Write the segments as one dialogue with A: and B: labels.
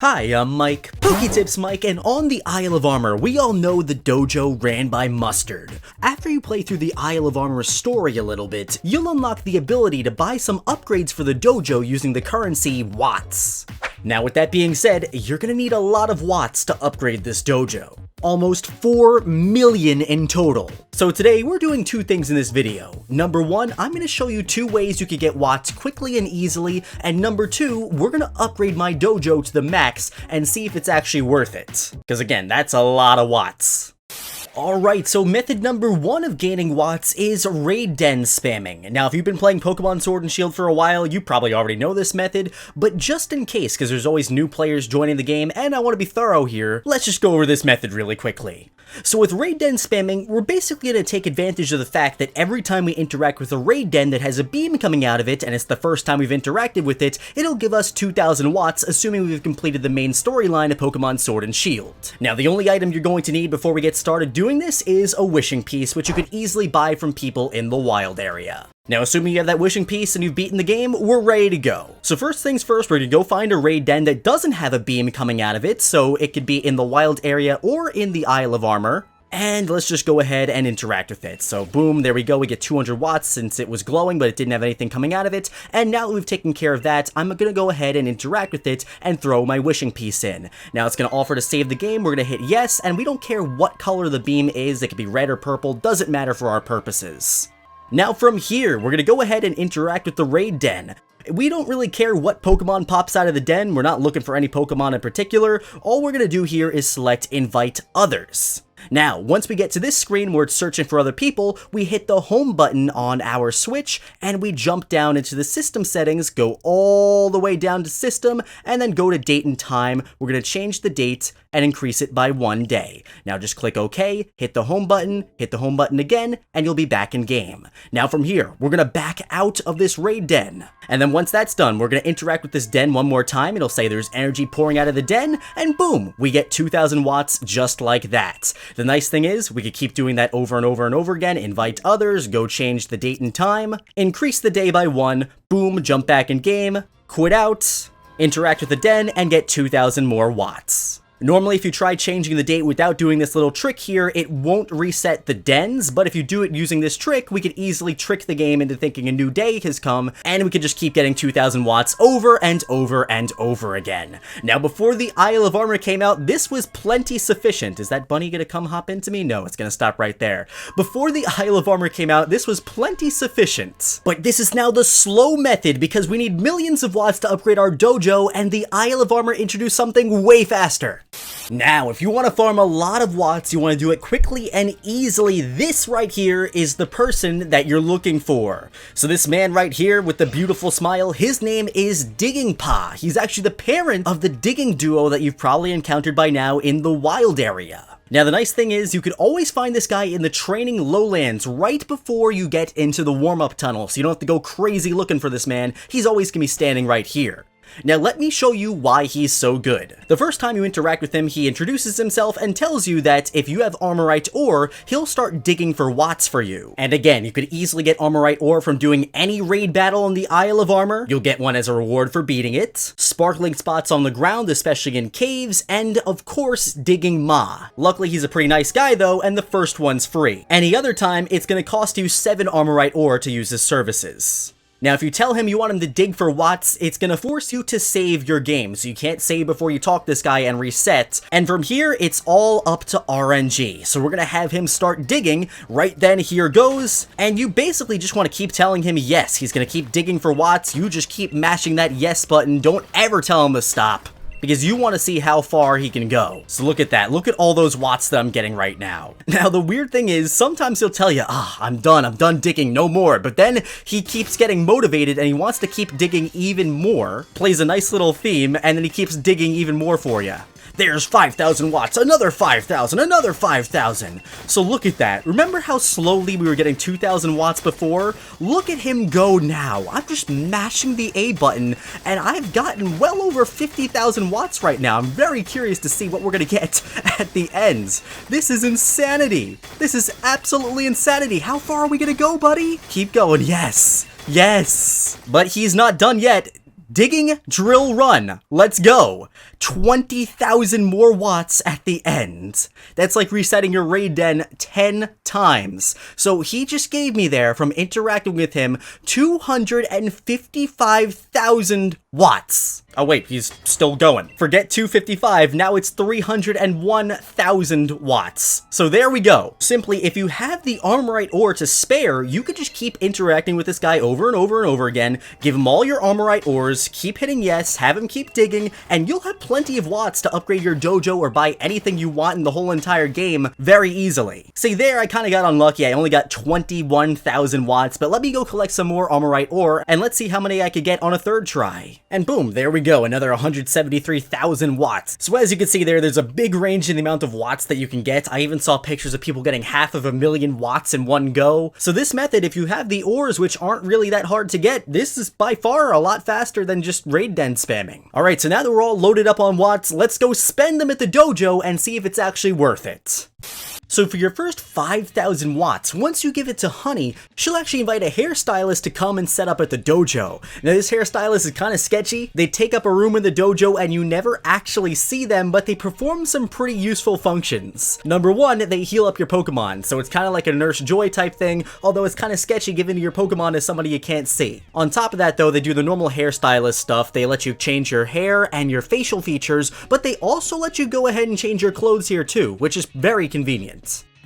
A: Hi, I'm Mike, PokeTips Mike, and on the Isle of Armor, we all know the dojo ran by Mustard. After you play through the Isle of Armor story a little bit, you'll unlock the ability to buy some upgrades for the dojo using the currency Watts. Now with that being said, you're gonna need a lot of Watts to upgrade this dojo. Almost 4 million in total. So today we're doing two things in this video. Number one, I'm going to show you 2 ways you could get Watts quickly and easily, and number 2, we're going to upgrade my dojo to the max and see if it's actually worth it. Because again, that's a lot of Watts. Alright, so method number 1 of gaining Watts is raid den spamming. Now if you've been playing Pokemon Sword and Shield for a while, you probably already know this method, but just in case, because there's always new players joining the game and I want to be thorough here, let's just go over this method really quickly. So with raid den spamming, we're basically going to take advantage of the fact that every time we interact with a raid den that has a beam coming out of it, and it's the first time we've interacted with it, it'll give us 2,000 Watts, assuming we've completed the main storyline of Pokemon Sword and Shield. Now the only item you're going to need before we get started doing this is a wishing piece, which you could easily buy from people in the wild area. Now, assuming you have that wishing piece and you've beaten the game, we're ready to go. So first things first, we're gonna go find a raid den that doesn't have a beam coming out of it, so it could be in the wild area or in the Isle of Armor. And let's just go ahead and interact with it. So boom, there we go, we get 200 Watts since it was glowing, but it didn't have anything coming out of it. And now that we've taken care of that, I'm gonna go ahead and interact with it and throw my wishing piece in. Now it's gonna offer to save the game, we're gonna hit yes, and we don't care what color the beam is, it could be red or purple, doesn't matter for our purposes. Now from here, we're gonna go ahead and interact with the raid den. We don't really care what Pokemon pops out of the den, we're not looking for any Pokemon in particular, all we're gonna do here is select invite others. Now, once we get to this screen where it's searching for other people, we hit the home button on our Switch, and we jump down into the system settings, go all the way down to system, and then go to date and time. We're going to change the date and increase it by 1 day. Now just click OK, hit the home button again, and you'll be back in game. Now from here, we're going to back out of this raid den. And then once that's done, we're going to interact with this den one more time. It'll say there's energy pouring out of the den, and boom, we get 2,000 Watts just like that. The nice thing is, we could keep doing that over and over and over again, invite others, go change the date and time, increase the day by 1, boom, jump back in game, quit out, interact with the den, and get 2,000 more Watts. Normally, if you try changing the date without doing this little trick here, it won't reset the dens, but if you do it using this trick, we could easily trick the game into thinking a new day has come, and we could just keep getting 2,000 Watts over and over and over again. Now, before the Isle of Armor came out, this was plenty sufficient. Is that bunny gonna come hop into me? No, it's gonna stop right there. Before the Isle of Armor came out, this was plenty sufficient. But this is now the slow method, because we need millions of Watts to upgrade our dojo, and the Isle of Armor introduced something way faster. Now, if you want to farm a lot of Watts, you want to do it quickly and easily, this right here is the person that you're looking for. So this man right here with the beautiful smile, his name is Digging Pa. He's actually the parent of the digging duo that you've probably encountered by now in the wild area. Now the nice thing is, you could always find this guy in the training lowlands right before you get into the warm-up tunnel, so you don't have to go crazy looking for this man, he's always going to be standing right here. Now let me show you why he's so good. The first time you interact with him, he introduces himself and tells you that if you have Armorite ore, he'll start digging for Watts for you. And again, you could easily get Armorite ore from doing any raid battle in the Isle of Armor. You'll get one as a reward for beating it. Sparkling spots on the ground, especially in caves, and of course, digging Ma. Luckily, he's a pretty nice guy though, and the first one's free. Any other time, it's gonna cost you 7 Armorite ore to use his services. Now, if you tell him you want him to dig for Watts, it's gonna force you to save your game, so you can't save before you talk this guy and reset. And from here, it's all up to RNG. So we're gonna have him start digging. Right then, here goes. And you basically just want to keep telling him yes. He's gonna keep digging for Watts. You just keep mashing that yes button. Don't ever tell him to stop, because you want to see how far he can go. So look at that. Look at all those Watts that I'm getting right now. Now, the weird thing is, sometimes he'll tell you, I'm done digging, no more. But then he keeps getting motivated and he wants to keep digging even more, plays a nice little theme, and then he keeps digging even more for you. There's 5,000 Watts, another 5,000, another 5,000. So look at that. Remember how slowly we were getting 2,000 Watts before? Look at him go now. I'm just mashing the A button, and I've gotten well over 50,000 Watts right now. I'm very curious to see what we're gonna get at the end. This is insanity. This is absolutely insanity. How far are we gonna go, buddy? Keep going. Yes. Yes. But he's not done yet. Digging, drill, run. Let's go. 20,000 more watts at the end. That's like resetting your raid den 10 times. So he just gave me there, from interacting with him, 255,000 watts. Oh wait, he's still going. Forget 255, now it's 301,000 watts. So there we go. Simply, if you have the Armorite ore to spare, you could just keep interacting with this guy over and over and over again, give him all your Armorite ores, keep hitting yes, have him keep digging, and you'll have plenty of watts to upgrade your dojo or buy anything you want in the whole entire game very easily. See, there I kind of got unlucky. I only got 21,000 watts, but let me go collect some more Armorite ore, and let's see how many I could get on a third try. And boom, there we go, another 173,000 watts. So as you can see there's a big range in the amount of watts that you can get. I even saw pictures of people getting 500,000 watts in one go. So this method, if you have the ores, which aren't really that hard to get, this is by far a lot faster than just raid den spamming. Alright, so now that we're all loaded up on watts, let's go spend them at the dojo and see if it's actually worth it. So for your first 5,000 watts, once you give it to Honey, she'll actually invite a hairstylist to come and set up at the dojo. Now this hairstylist is kind of sketchy. They take up a room in the dojo and you never actually see them, but they perform some pretty useful functions. Number one, they heal up your Pokemon, so it's kind of like a Nurse Joy type thing, although it's kind of sketchy given your Pokemon is somebody you can't see. On top of that though, they do the normal hairstylist stuff. They let you change your hair and your facial features, but they also let you go ahead and change your clothes here too, which is very convenient.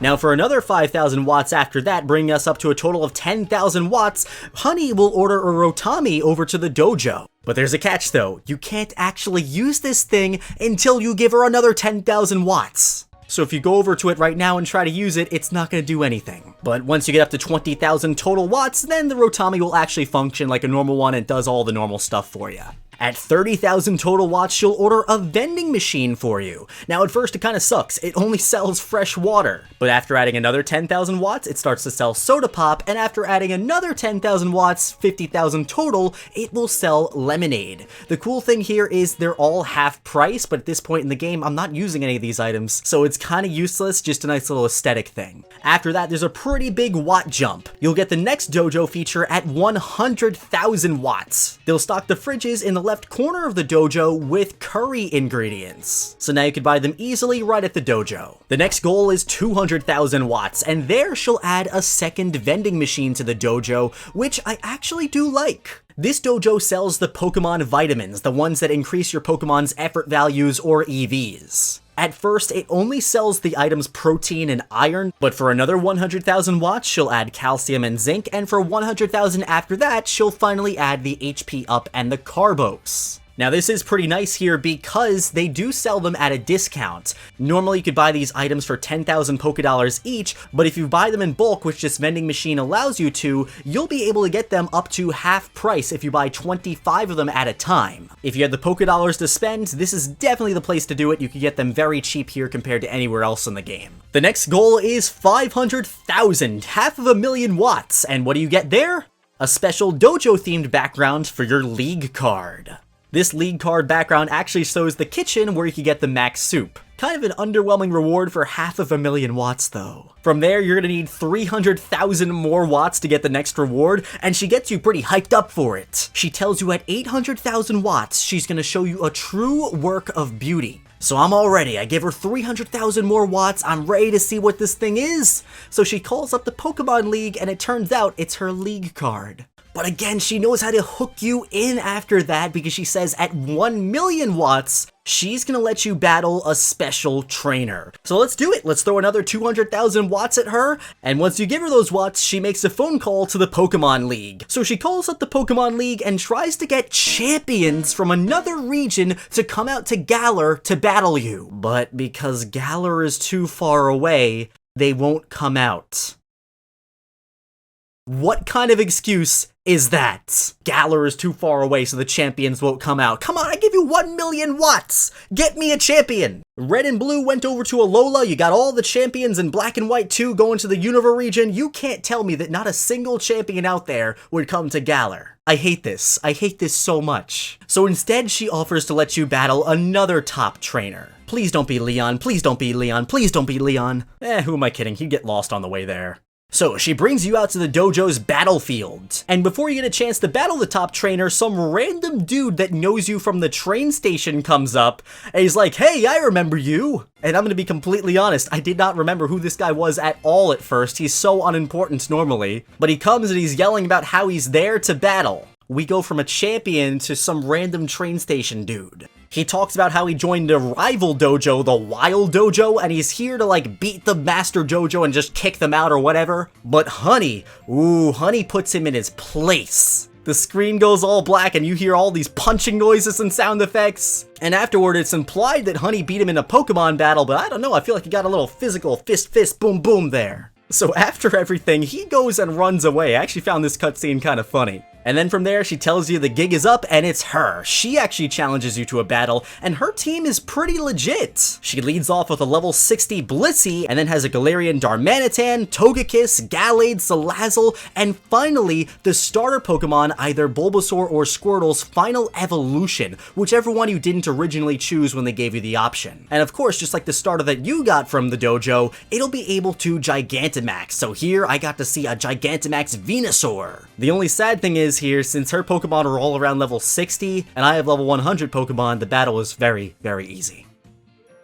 A: Now for another 5,000 watts after that, bringing us up to a total of 10,000 watts, Honey will order a Rotami over to the dojo. But there's a catch though, you can't actually use this thing until you give her another 10,000 watts. So if you go over to it right now and try to use it, it's not going to do anything. But once you get up to 20,000 total watts, then the Rotami will actually function like a normal one and does all the normal stuff for you. At 30,000 total watts, she'll order a vending machine for you. Now at first it kind of sucks, it only sells fresh water. But after adding another 10,000 watts, it starts to sell soda pop, and after adding another 10,000 watts, 50,000 total, it will sell lemonade. The cool thing here is they're all half price, but at this point in the game, I'm not using any of these items, so it's kind of useless, just a nice little aesthetic thing. After that, there's a pretty big watt jump. You'll get the next dojo feature at 100,000 watts. They'll stock the fridges in the left corner of the dojo with curry ingredients. So now you can buy them easily right at the dojo. The next goal is 200,000 watts, and there she'll add a second vending machine to the dojo, which I actually do like. This dojo sells the Pokemon vitamins, the ones that increase your Pokemon's effort values or EVs. At first, it only sells the items protein and iron, but for another 100,000 watts, she'll add calcium and zinc, and for 100,000 after that, she'll finally add the HP up and the carbos. Now this is pretty nice here because they do sell them at a discount. Normally you could buy these items for 10,000 Pokedollars each, but if you buy them in bulk, which this vending machine allows you to, you'll be able to get them up to half price if you buy 25 of them at a time. If you have the Pokedollars to spend, this is definitely the place to do it. You can get them very cheap here compared to anywhere else in the game. The next goal is 500,000, 500,000 watts, and what do you get there? A special dojo themed background for your league card. This league card background actually shows the kitchen where you can get the max soup. Kind of an underwhelming reward for 500,000 watts though. From there, you're gonna need 300,000 more watts to get the next reward, and she gets you pretty hyped up for it. She tells you at 800,000 watts, she's gonna show you a true work of beauty. So I'm all ready. I give her 300,000 more watts. I'm ready to see what this thing is. So she calls up the Pokemon League, and it turns out it's her league card. But again, she knows how to hook you in after that because she says at 1,000,000 watts, she's gonna let you battle a special trainer. So let's do it. Let's throw another 200,000 watts at her. And once you give her those watts, she makes a phone call to the Pokemon League. So she calls up the Pokemon League and tries to get champions from another region to come out to Galar to battle you. But because Galar is too far away, they won't come out. What kind of excuse is that? Galar is too far away, so the champions won't come out. Come on, I give you 1,000,000 watts! Get me a champion! Red and Blue went over to Alola, you got all the champions in Black and White too going to the Unova region. You can't tell me that not a single champion out there would come to Galar. I hate this. I hate this so much. So instead, she offers to let you battle another top trainer. Please don't be Leon, please don't be Leon, please don't be Leon. Who am I kidding? He'd get lost on the way there. So she brings you out to the dojo's battlefield, and before you get a chance to battle the top trainer, some random dude that knows you from the train station comes up, and he's like, "Hey, I remember you." And I'm gonna be completely honest, I did not remember who this guy was at all at first. He's so unimportant normally, but he comes and he's yelling about how he's there to battle. We go from a champion to some random train station dude. He talks about how he joined a rival dojo, the Wild Dojo, and he's here to like beat the master dojo and just kick them out or whatever. But Honey puts him in his place. The screen goes all black and you hear all these punching noises and sound effects. And afterward, it's implied that Honey beat him in a Pokemon battle, but I don't know, I feel like he got a little physical fist, boom, boom there. So after everything, he goes and runs away. I actually found this cutscene kind of funny. And then from there, she tells you the gig is up, and it's her. She actually challenges you to a battle, and her team is pretty legit. She leads off with a level 60 Blissey, and then has a Galarian Darmanitan, Togekiss, Gallade, Salazzle, and finally, the starter Pokemon, either Bulbasaur or Squirtle's final evolution, whichever one you didn't originally choose when they gave you the option. And of course, just like the starter that you got from the dojo, it'll be able to Gigantamax, so here I got to see a Gigantamax Venusaur. The only sad thing is here, since her Pokemon are all around level 60, and I have level 100 Pokemon, the battle is very, very easy.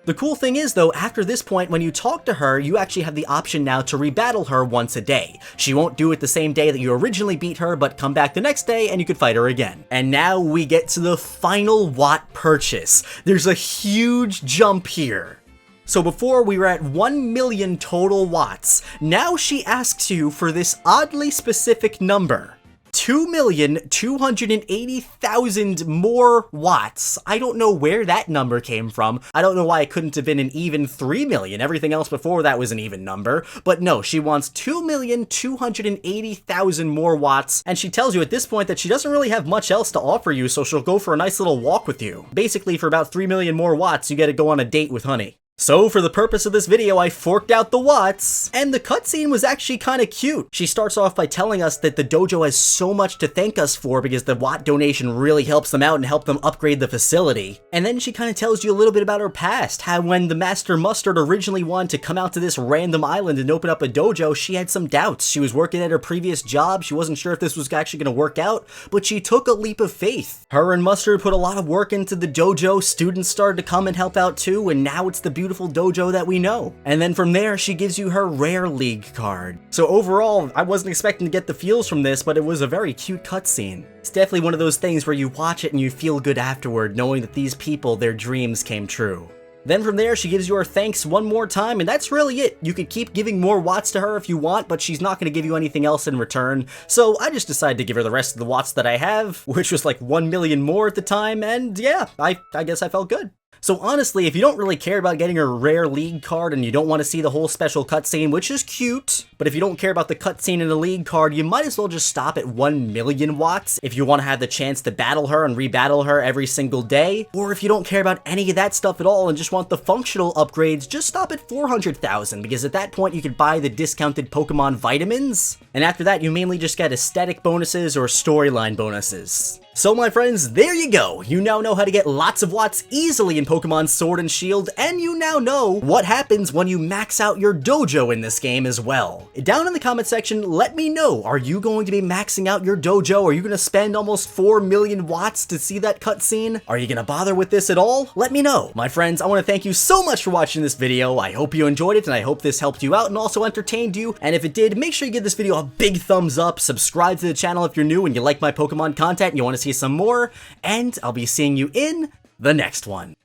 A: The cool thing is though, after this point, when you talk to her, you actually have the option now to rebattle her once a day. She won't do it the same day that you originally beat her, but come back the next day and you could fight her again. And now we get to the final Watt purchase. There's a huge jump here. So before we were at 1 million total watts, now she asks you for this oddly specific number. 2,280,000 more watts. I don't know where that number came from. I don't know why it couldn't have been an even 3 million. Everything else before that was an even number. But no, she wants 2,280,000 more watts, and she tells you at this point that she doesn't really have much else to offer you, so she'll go for a nice little walk with you. Basically, for about 3 million more watts, you get to go on a date with Honey. So for the purpose of this video, I forked out the watts, and the cutscene was actually kind of cute. She starts off by telling us that the dojo has so much to thank us for because the watt donation really helps them out and help them upgrade the facility. And then she kind of tells you a little bit about her past, how when the Master Mustard originally wanted to come out to this random island and open up a dojo, she had some doubts. She was working at her previous job, she wasn't sure if this was actually going to work out, but she took a leap of faith. Her and Mustard put a lot of work into the dojo, students started to come and help out too, and now it's the beautiful dojo that we know. And then from there, she gives you her Rare League card. So overall, I wasn't expecting to get the feels from this, but it was a very cute cutscene. It's definitely one of those things where you watch it and you feel good afterward, knowing that these people, their dreams came true. Then from there, she gives you her thanks one more time, and that's really it. You could keep giving more watts to her if you want, but she's not going to give you anything else in return. So I just decided to give her the rest of the watts that I have, which was like 1 million more at the time, and yeah, I guess I felt good. So honestly, if you don't really care about getting a Rare League card and you don't want to see the whole special cutscene, which is cute, but if you don't care about the cutscene and the League card, you might as well just stop at 1 million watts if you want to have the chance to battle her and rebattle her every single day. Or if you don't care about any of that stuff at all and just want the functional upgrades, just stop at 400,000, because at that point you could buy the discounted Pokemon vitamins. And after that, you mainly just get aesthetic bonuses or storyline bonuses. So my friends, there you go. You now know how to get lots of watts easily in Pokemon Sword and Shield, and you now know what happens when you max out your dojo in this game as well. Down in the comment section, let me know, are you going to be maxing out your dojo? Are you going to spend almost 4 million watts to see that cutscene? Are you going to bother with this at all? Let me know. My friends, I want to thank you so much for watching this video. I hope you enjoyed it, and I hope this helped you out and also entertained you. And if it did, make sure you give this video a big thumbs up, subscribe to the channel if you're new and you like my Pokemon content and you want to see some more, and I'll be seeing you in the next one.